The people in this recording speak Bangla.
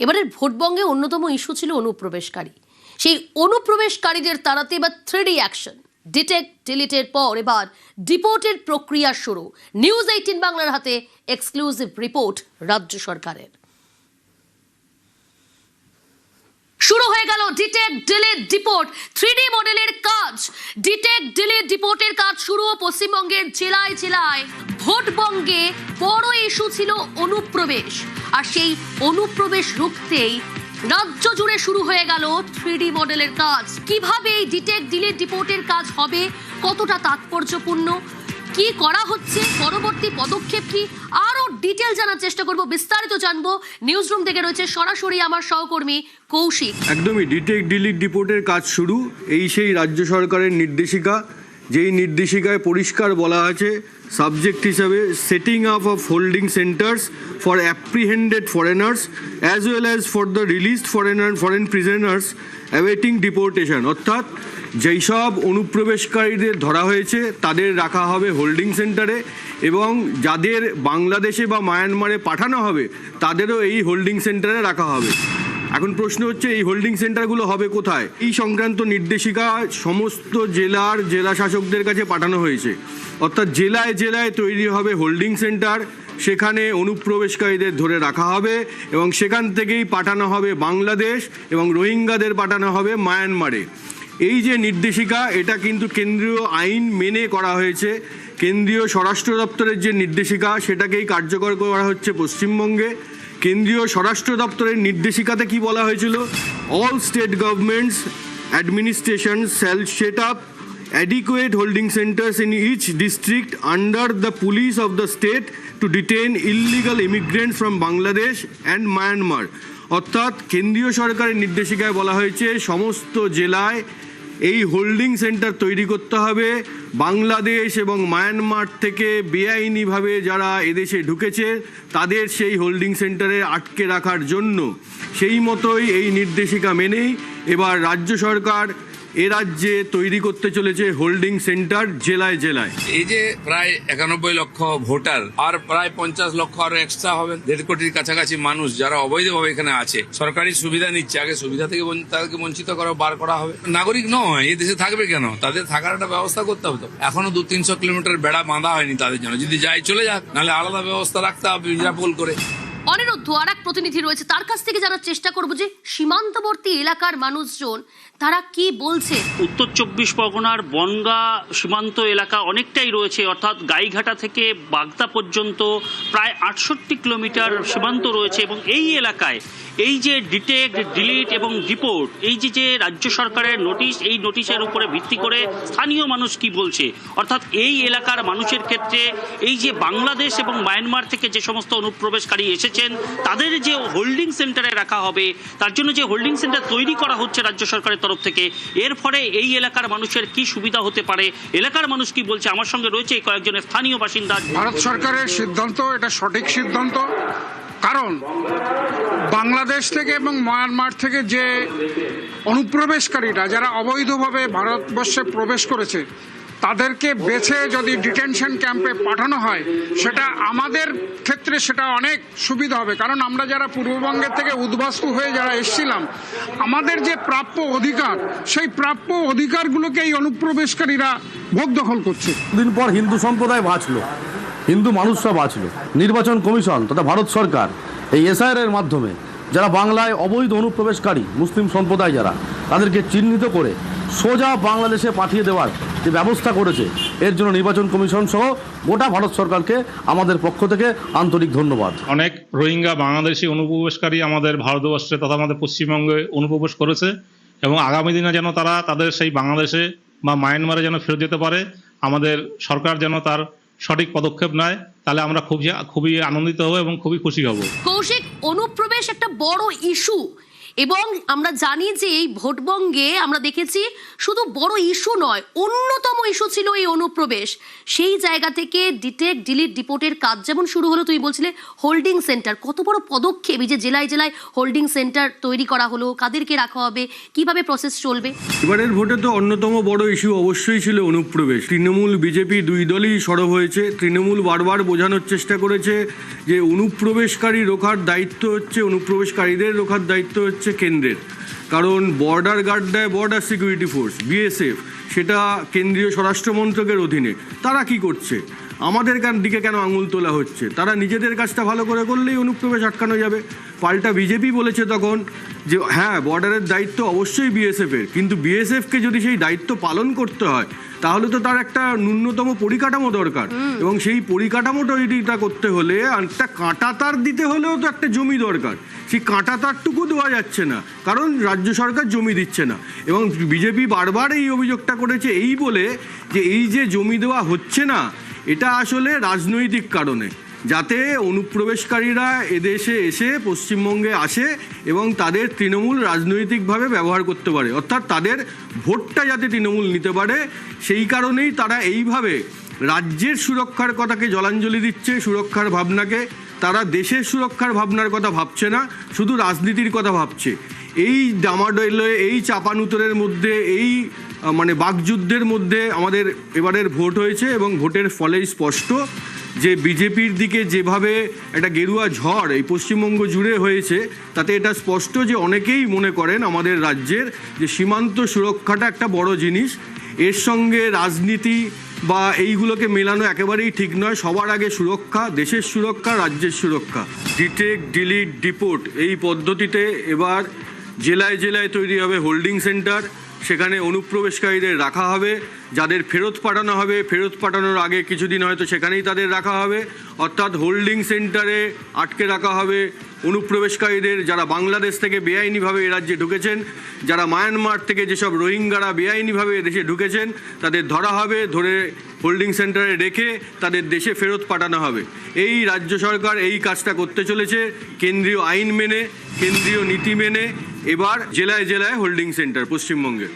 এবারের ভোটবঙ্গে অন্যতম ইস্যু ছিল অনুপ্রবেশকারী। সেই অনুপ্রবেশকারীদের তাড়াতে এবার 3D অ্যাকশন, ডিটেক্ট ডিলিটের পর এবার ডিপোর্টের প্রক্রিয়া শুরু। নিউজ 18 বাংলার হাতে এক্সক্লুসিভ রিপোর্ট রাজ্য সরকারের। শুরু হয়ে গেল ডিটেক্ট ডিলিট ডিপোর্ট 3D মডেলের কাজ। ডিটেক্ট ডিলিট ডিপোর্টের কাজ শুরু পশ্চিমবঙ্গের জেলায় জেলায়। ভোটবঙ্গে বড় ইস্যু ছিল অনুপ্রবেশ, আর সেই অনুপ্রবেশ রুখতেই রাজ্য জুড়ে শুরু হয়ে গেল 3D মডেলের কাজ। কিভাবে এই ডিটেক্ট ডিলিট ডিপোর্টের কাজ হবে, কতটা তাৎপর্যপূর্ণ, কি করা হচ্ছে, পরবর্তী পদক্ষেপ কি, আরো ডিটেল জানার চেষ্টা করব, বিস্তারিত জানবো। নিউজ রুম থেকে রয়েছে সরাসরি আমার সহকর্মী কৌশিক। একদমই ডিটেক্ট ডিলিট ডিপোর্টের কাজ শুরু। এই সেই রাজ্য সরকারের নির্দেশিকা, যেই নির্দেশিকায় পরিষ্কার বলা আছে সাবজেক্ট হিসাবে setting up of holding centres for apprehended foreigners as well as for the released foreign prisoners awaiting deportation. অর্থাৎ যেই সব অনুপ্রবেশকারীদের ধরা হয়েছে তাদের রাখা হবে হোল্ডিং সেন্টারে, এবং যাদের বাংলাদেশে বা মায়ানমারে পাঠানো হবে তাদেরও এই হোল্ডিং সেন্টারে রাখা হবে। এখন প্রশ্ন হচ্ছে এই হোল্ডিং সেন্টারগুলো হবে কোথায়? এই সংক্রান্ত নির্দেশিকা সমস্ত জেলা শাসকদের কাছে পাঠানো হয়েছে। অর্থাৎ জেলায় জেলায় তৈরি হবে হোল্ডিং সেন্টার, সেখানে অনুপ্রবেশকারীদের ধরে রাখা হবে এবং সেখান থেকেই পাঠানো হবে বাংলাদেশ এবং রোহিঙ্গাদের পাঠানো হবে মায়ানমারে। এই যে নির্দেশিকা, এটা কিন্তু কেন্দ্রীয় আইন মেনে করা হয়েছে। কেন্দ্রীয় স্বরাষ্ট্র দপ্তরের যে নির্দেশিকা সেটাকেই কার্যকর করা হচ্ছে পশ্চিমবঙ্গে। কেন্দ্রীয় স্বরাষ্ট্র দপ্তরের নির্দেশিকাতে কি বলা হয়েছিল? All state governments administration shall set up adequate holding centers in each district under the police of the state to detain illegal immigrants from Bangladesh and Myanmar. অর্থাৎ কেন্দ্রীয় সরকারের নির্দেশিকায় বলা হয়েছে সমস্ত জেলায় এই হোল্ডিং সেন্টার তৈরি করতে হবে। বাংলাদেশ এবং মায়ানমার থেকে বেআইনিভাবে যারা এদেশে ঢুকেছে তাদের সেই হোল্ডিং সেন্টারে আটকে রাখার জন্য। সেই মতোই এই নির্দেশিকা মেনেই এবার রাজ্য সরকার এ রাজ্যে তৈরি করতে চলেছে হোল্ডিং সেন্টার জেলায় জেলায়। এই যে প্রায় 91 লক্ষ ভোটার আর প্রায় 50 লক্ষ আরো এক্সট্রা হবে, 1.5 কোটির কাছাকাছি মানুষ যারা অবৈধভাবে এখানে আছে, সরকারি সুবিধা নিচ্ছে, আগে সুবিধা থেকে তাদেরকে বঞ্চিত করা বার করা হবে। নাগরিক নয়, এই দেশে থাকবে কেন? তাদের থাকার একটা ব্যবস্থা করতে হবে। তো এখনো 200-300 কিলোমিটার বেড়া বাঁধা হয়নি তাদের জন্য। যদি যায় চলে যাক, নাহলে আলাদা ব্যবস্থা রাখতে হবে নিরাপদ করে। অনিরুদ্ধ আর এক প্রতিনিধি রয়েছে, তার কাছ থেকে জানার চেষ্টা করব যে সীমান্তবর্তী এলাকার মানুষজন তারা কি বলছে। উত্তর 24 পরগনার বনগা সীমান্ত এলাকা অনেকটাই রয়েছে, অর্থাৎ গাইঘাটা থেকে বাগদা পর্যন্ত প্রায় 68 কিলোমিটার সীমান্ত রয়েছে, এবং এই এলাকায় এই যে ডিটেক্ট ডিলিট এবং ডিপোর্ট, এই যে রাজ্য সরকারের নোটিশ, এই নোটিশের উপরে ভিত্তি করে স্থানীয় মানুষ কি বলছে, অর্থাৎ এই এলাকার মানুষের ক্ষেত্রে এই যে বাংলাদেশ এবং মায়ানমার থেকে যে সমস্ত অনুপ্রবেশকারী এসেছেন তাদের যে হোল্ডিং সেন্টারে রাখা হবে, তার জন্য যে হোল্ডিং সেন্টার তৈরি করা হচ্ছে রাজ্য সরকারের তরফ থেকে, এর ফলে এই এলাকার মানুষের কি সুবিধা হতে পারে, এলাকার মানুষ কি বলছে। আমার সঙ্গে রয়েছে কয়েকজন স্থানীয় বাসিন্দা। ভারত সরকারের সিদ্ধান্ত এটা সঠিক সিদ্ধান্ত, কারণ বাংলাদেশ থেকে এবং মায়ানমার থেকে যে অনুপ্রবেশকারীরা যারা অবৈধভাবে ভারতবর্ষে প্রবেশ করেছে তাদেরকে বেছে যদি ডিটেনশন ক্যাম্পে পাঠানো হয়, সেটা আমাদের ক্ষেত্রে সেটা অনেক সুবিধা হবে। কারণ আমরা যারা পূর্ববঙ্গের থেকে উদ্বাস্তু হয়ে যারা এসেছিলাম, আমাদের যে প্রাপ্য অধিকার, সেই প্রাপ্য অধিকারগুলোকে এই অনুপ্রবেশকারীরা ভোগ দখল করছে। দিন পর হিন্দু সম্প্রদায় বাঁচলো, হিন্দু মানুষরা বাঁচলো। নির্বাচন কমিশন তথা ভারত সরকার এই এসআইআর এর মাধ্যমে যারা বাংলায় অবৈধ অনুপ্রবেশকারী মুসলিম সম্প্রদায় যারা, তাদেরকে চিহ্নিত করে সোজা বাংলাদেশে পাঠিয়ে দেওয়ার যে ব্যবস্থা করেছে, এর জন্য নির্বাচন কমিশন সহ গোটা ভারত সরকারকে আমাদের পক্ষ থেকে আন্তরিক ধন্যবাদ। অনেক রোহিঙ্গা বাংলাদেশি অনুপ্রবেশকারী আমাদের ভারতবর্ষে তথা আমাদের পশ্চিমবঙ্গে অনুপ্রবেশ করেছে, এবং আগামী দিনে যেন তারা তাদের সেই বাংলাদেশে বা মায়ানমারে যেন ফেরত যেতে পারে, আমাদের সরকার যেন তার সঠিক পদক্ষেপ নেয়, তাহলে আমরা খুবই আনন্দিত হব এবং খুবই খুশি হব। কৌশিক, অনুপ্রবেশ একটা বড় ইস্যু। এবং আমরা জানি যে এই ভোটবঙ্গে আমরা দেখেছি শুধু বড় ইস্যু নয়, অন্যতম ইস্যু ছিল এই অনুপ্রবেশ। সেই জায়গা থেকে ডিটেক্ট ডিলিট ডিপোর্টের কাজ যেমন শুরু হলো, তুই বলছিলে হোল্ডিং সেন্টার, কত বড় পদক্ষেপ! এই যে জেলায় জেলায় হোল্ডিং সেন্টার তৈরি করা হলো, কাদেরকে রাখা হবে, কিভাবে প্রসেস চলবে? এবারের ভোটে তো অন্যতম বড় ইস্যু অবশ্যই ছিল অনুপ্রবেশ। তৃণমূল বিজেপি দুই দলই সরব হয়েছে। তৃণমূল বারবার বোঝানোর চেষ্টা করেছে যে অনুপ্রবেশকারী রোখার দায়িত্ব হচ্ছে, অনুপ্রবেশকারীদের রোখার দায়িত্ব হচ্ছে কেন্দ্রের, কারণ বর্ডার গার্ড দেয় বর্ডার সিকিউরিটি ফোর্স বিএসএফ, সেটা কেন্দ্রীয় স্বরাষ্ট্র মন্ত্রকের অধীনে। তারা কি করছে? আমাদের দিকে কেন আঙুল তোলা হচ্ছে? তারা নিজেদের কাজটা ভালো করে করলেই অনুপ্রবেশ আটকানো যাবে। পাল্টা বিজেপি বলেছে তখন যে হ্যাঁ, বর্ডারের দায়িত্ব অবশ্যই বিএসএফের, কিন্তু বিএসএফকে যদি সেই দায়িত্ব পালন করতে হয় তাহলে তো তার একটা ন্যূনতম পরিকাঠামো দরকার, এবং সেই পরিকাঠামো তৈরিটা করতে হলে একটা কাঁটা তার দিতে হলেও তো একটা জমি দরকার। সেই কাঁটা তারটুকু দেওয়া যাচ্ছে না, কারণ রাজ্য সরকার জমি দিচ্ছে না। এবং বিজেপি বারবার এই অভিযোগটা করেছে এই বলে যে এই যে জমি দেওয়া হচ্ছে না, এটা আসলে রাজনৈতিক কারণে, যাতে অনুপ্রবেশকারীরা এদেশে এসে পশ্চিমবঙ্গে আসে এবং তাদের তৃণমূল রাজনৈতিকভাবে ব্যবহার করতে পারে, অর্থাৎ তাদের ভোটটা যাতে তৃণমূল নিতে পারে। সেই কারণেই তারা এইভাবে রাজ্যের সুরক্ষার কথাকে জলাঞ্জলি দিচ্ছে, সুরক্ষার ভাবনাকে। তারা দেশের সুরক্ষার ভাবনার কথা ভাবছে না, শুধু রাজনীতির কথা ভাবছে। এই ডামাডোলে, এই চাপানুতরের মধ্যে, এই মানে বাকযুদ্ধের মধ্যে আমাদের এবারের ভোট হয়েছে, এবং ভোটের ফলেই স্পষ্ট যে বিজেপির দিকে যেভাবে একটা গেরুয়া ঝড় এই পশ্চিমবঙ্গ জুড়ে হয়েছে, তাতে এটা স্পষ্ট যে অনেকেই মনে করেন আমাদের রাজ্যের যে সীমান্ত সুরক্ষাটা একটা বড় জিনিস। এর সঙ্গে রাজনীতি বা এইগুলোকে মেলানো একেবারেই ঠিক নয়। সবার আগে সুরক্ষা, দেশের সুরক্ষা, রাজ্যের সুরক্ষা। ডিটেক্ট ডিলিট ডিপোর্ট এই পদ্ধতিতে এবার জেলায় জেলায় তৈরি হবে হোল্ডিং সেন্টার। সেখানে অনুপ্রবেশকারীদের রাখা হবে, যাদের ফেরত পাঠানো হবে, ফেরত পাঠানোর আগে কিছুদিন হয়তো সেখানেই তাদের রাখা হবে। অর্থাৎ হোল্ডিং সেন্টারে আটকে রাখা হবে অনুপ্রবেশকারীদের, যারা বাংলাদেশ থেকে বেআইনিভাবে এ রাজ্যে ঢুকেছেন, যারা মায়ানমার থেকে যেসব রোহিঙ্গারা বেআইনিভাবে দেশে ঢুকেছেন, তাদের ধরা হবে, ধরে হোল্ডিং সেন্টারে রেখে তাদের দেশে ফেরত পাঠানো হবে। এই রাজ্য সরকার এই কাজটা করতে চলেছে কেন্দ্রীয় আইন মেনে, কেন্দ্রীয় নীতি মেনে। এবার জেলায় জেলায় হোল্ডিং সেন্টার পশ্চিমবঙ্গে।